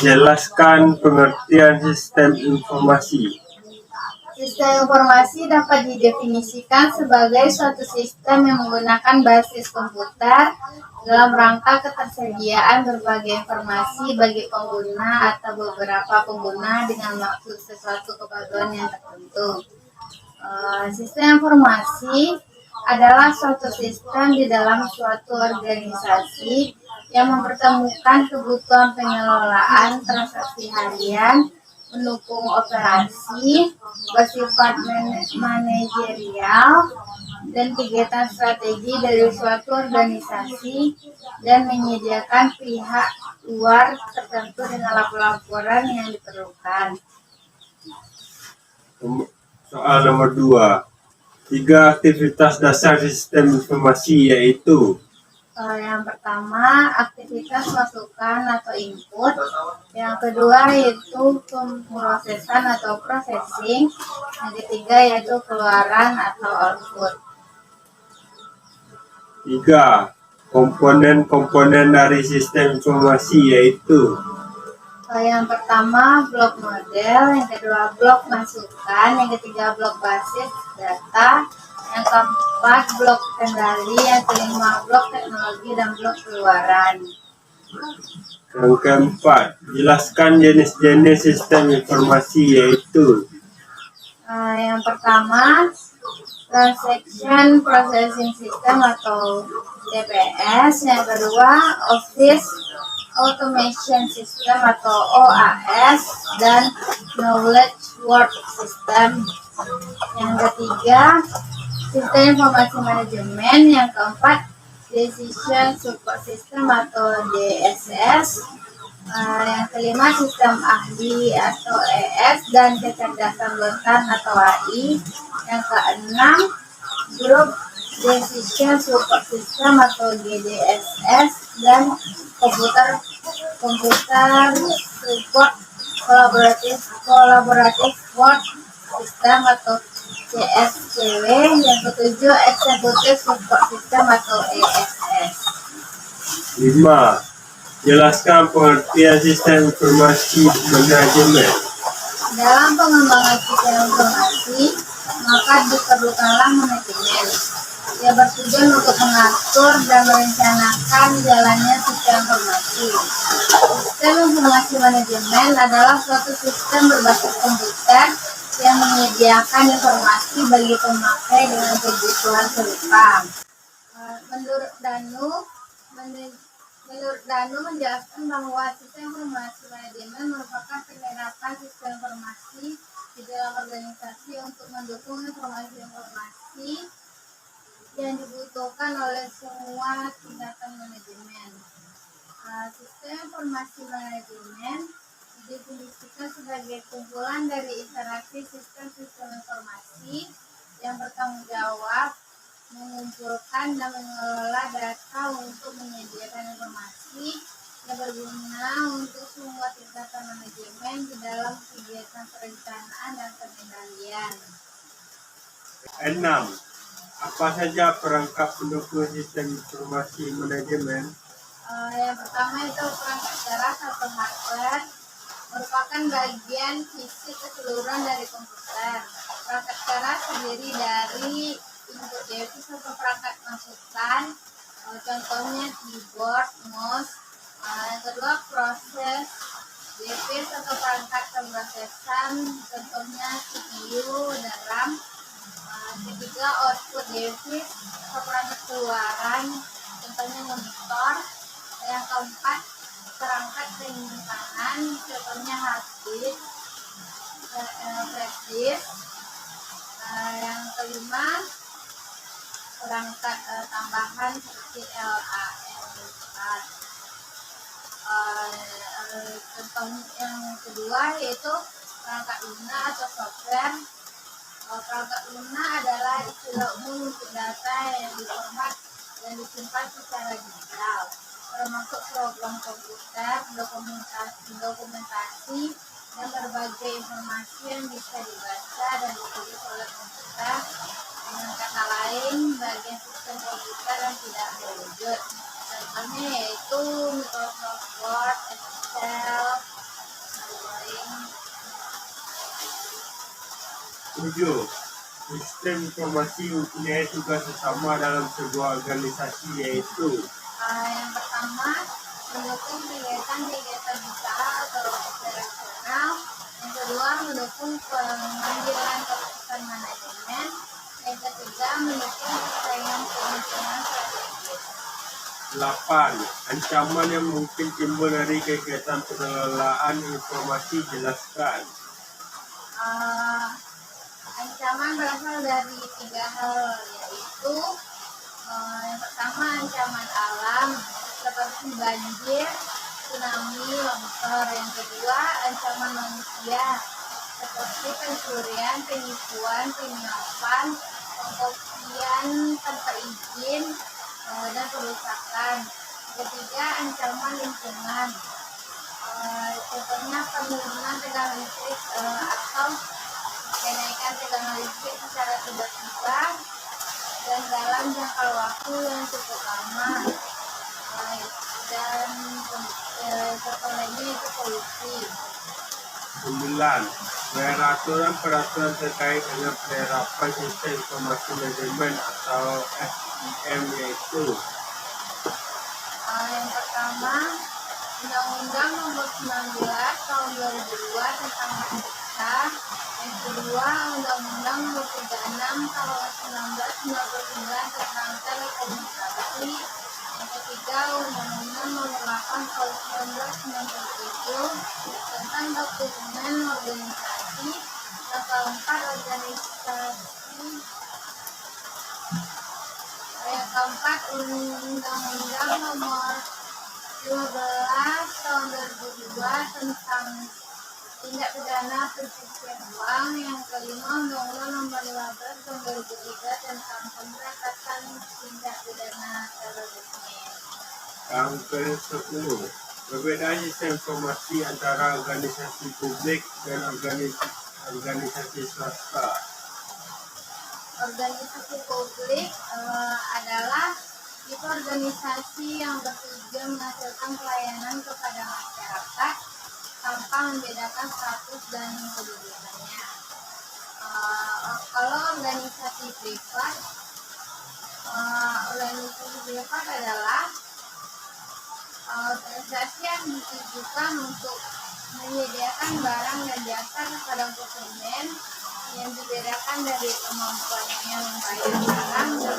Jelaskan pengertian sistem informasi. Sistem informasi dapat didefinisikan sebagai suatu sistem yang menggunakan basis komputer dalam rangka ketersediaan berbagai informasi bagi pengguna atau beberapa pengguna dengan maksud sesuatu keperluan yang tertentu. Sistem informasi adalah suatu sistem di dalam suatu organisasi yang mempertemukan kebutuhan pengelolaan transaksi harian, mendukung operasi, bersifat manajerial, dan kegiatan strategi dari suatu organisasi, dan menyediakan pihak luar tertentu dengan laporan yang diperlukan. Soal nomor 2. 3 aktivitas dasar sistem informasi yaitu: yang pertama, aktivitas masukan atau input. Yang kedua yaitu pemrosesan atau processing. Yang ketiga yaitu keluaran atau output. 3. Komponen-komponen dari sistem informasi yaitu: yang pertama, blok model. Yang kedua, blok masukan. Yang ketiga, blok basis data. Yang keempat, blok kendali. Yang kelima, blok teknologi dan blok keluaran. Yang keempat, jelaskan jenis-jenis sistem informasi yaitu: yang pertama, Transaction Processing System atau TPS. Yang kedua, Office Automation System atau OAS, dan Knowledge Work System. Yang ketiga, Sistem Informasi Manajemen. Yang keempat, Decision Support System atau DSS. Yang kelima, Sistem Ahli atau ES, dan Kecerdasan Buatan atau AI. Yang keenam, Group Decision Support System atau GDSS, dan Computer Support Collaborative Work System atau CSCW. Yang ketujuh, Executive Support System atau ESS. 5. Jelaskan pengertian sistem informasi manajemen. Dalam pengembangan sistem informasi, maka diperlukanlah manajemen. Ia bertujuan untuk mengatur dan merencanakan jalannya sistem informasi. Sistem informasi manajemen adalah suatu sistem berbasis komputer yang menyediakan informasi bagi pemakai dengan kebutuhan serupa. Menurut Danu menjelaskan bahwa sistem informasi manajemen merupakan penerapan sistem informasi di dalam organisasi untuk mendukung informasi yang dibutuhkan oleh semua tingkatan manajemen. Sistem informasi manajemen didefinisikan sebagai kumpulan dari interaksi sistem-sistem informasi yang bertanggung jawab mengumpulkan dan mengelola data untuk menyediakan informasi yang berguna untuk semua tingkatan manajemen di dalam kegiatan perencanaan dan pengendalian. 6. Apa saja perangkat pendukung sistem informasi manajemen? Yang pertama itu perangkat keras atau hardware, merupakan bagian fisik keseluruhan dari komputer. Perangkat keras terdiri dari input device atau perangkat masukan, contohnya keyboard, mouse. Yang kedua, proses device atau perangkat pemrosesan, contohnya CPU dan RAM. Ketiga, output device atau perangkat keluaran, contohnya monitor. Yang keempat, perangkat penyimpanan, contohnya hard disk, flash disk. Yang kelima, perangkat tambahan seperti LAN. Contoh yang kedua yaitu perangkat lunak atau software. Perangkat lunak adalah istilah umum untuk data yang diformat dan disimpan secara digital, termasuk program komputer, dokumentasi, dan berbagai informasi yang bisa dibaca dan ditulis oleh komputer. Dengan kata lain, bagian sistem komputer yang tidak berwujud. Contohnya yaitu Microsoft Word, Excel, 7. Sistem informasi mempunyai tugas utama dalam sebuah organisasi, yaitu Yang pertama, mendukung kegiatan usaha atau operasional. Yang kedua, mendukung pengambilan keputusan manajemen. Yang ketiga, mendukung persaingan kemungkinan strategis. 8. Ancaman yang mungkin timbul dari kegiatan pengelolaan informasi, jelaskan. Ancaman berasal dari 3 hal, yaitu yang pertama ancaman alam seperti banjir, tsunami, longsor. Yang kedua ancaman manusia seperti pencurian, penipuan, penyuapan, pengkopian tanpa izin, dan perusakan. Ketiga ancaman lingkungan, contohnya penurunan tegangan listrik atau kenaikan tegangan listrik secara tiba-tiba dan dalam jangka waktu yang cukup lama, dan contoh lainnya itu polusi. 9. Peraturan terkait dengan penerapan sistem informasi manajemen atau SIM, yaitu Yang pertama, Undang-Undang Nomor 19 Tahun 2002 tentang Masyarakat. Yang kedua, Undang-Undang Nomor 36 Tahun 1999 tentang Telekomunikasi. Yang ketiga, Undang-Undang Nomor 8 Tahun 1997 tentang Dokumen Organisasi. Yang keempat, Undang-Undang Nomor 12 Tahun 2002 tentang tindak pidana pencucian uang. Yang kelima, Undang-Undang Nomor 15 Tahun 2003 tentang pemberantasan tindak pidana terorisme. yang ke-10. Perbedaan sistem informasi antara organisasi publik dan organisasi swasta. Organisasi publik adalah itu organisasi yang bertujuan menghasilkan pelayanan kepada masyarakat tanpa membedakan status dan kedudukannya. Kalau organisasi privat adalah organisasi yang ditujukan untuk menyediakan barang dan jasa kepada konsumen yang dibedakan dari kemampuannya membayar barang dan